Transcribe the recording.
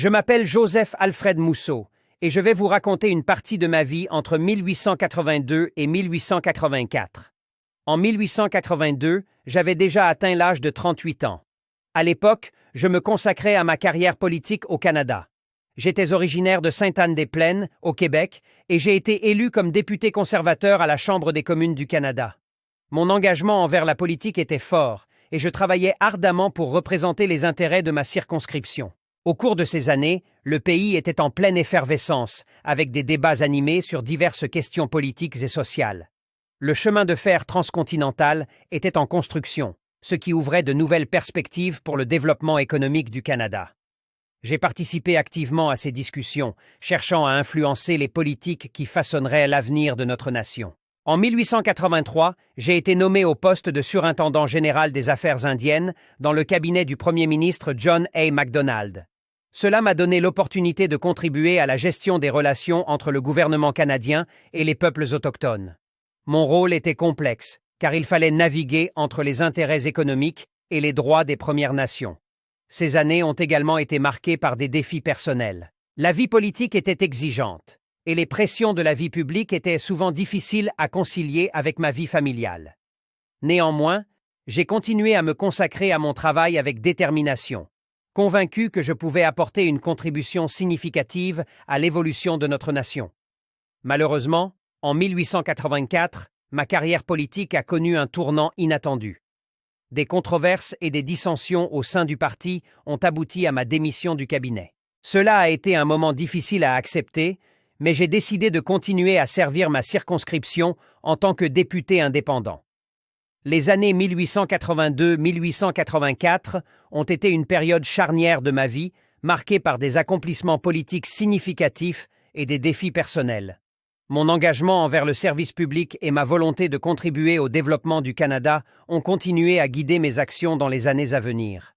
Je m'appelle Joseph Alfred Mousseau et je vais vous raconter une partie de ma vie entre 1882 et 1884. En 1882, j'avais déjà atteint l'âge de 38 ans. À l'époque, je me consacrais à ma carrière politique au Canada. J'étais originaire de Sainte-Anne-des-Plaines, au Québec, et j'ai été élu comme député conservateur à la Chambre des communes du Canada. Mon engagement envers la politique était fort, et je travaillais ardemment pour représenter les intérêts de ma circonscription. Au cours de ces années, le pays était en pleine effervescence, avec des débats animés sur diverses questions politiques et sociales. Le chemin de fer transcontinental était en construction, ce qui ouvrait de nouvelles perspectives pour le développement économique du Canada. J'ai participé activement à ces discussions, cherchant à influencer les politiques qui façonneraient l'avenir de notre nation. En 1883, j'ai été nommé au poste de surintendant général des affaires indiennes dans le cabinet du premier ministre John A. Macdonald. Cela m'a donné l'opportunité de contribuer à la gestion des relations entre le gouvernement canadien et les peuples autochtones. Mon rôle était complexe, car il fallait naviguer entre les intérêts économiques et les droits des Premières Nations. Ces années ont également été marquées par des défis personnels. La vie politique était exigeante, et les pressions de la vie publique étaient souvent difficiles à concilier avec ma vie familiale. Néanmoins, j'ai continué à me consacrer à mon travail avec détermination, convaincu que je pouvais apporter une contribution significative à l'évolution de notre nation. Malheureusement, en 1884, ma carrière politique a connu un tournant inattendu. Des controverses et des dissensions au sein du parti ont abouti à ma démission du cabinet. Cela a été un moment difficile à accepter, mais j'ai décidé de continuer à servir ma circonscription en tant que député indépendant. Les années 1882-1884 ont été une période charnière de ma vie, marquée par des accomplissements politiques significatifs et des défis personnels. Mon engagement envers le service public et ma volonté de contribuer au développement du Canada ont continué à guider mes actions dans les années à venir.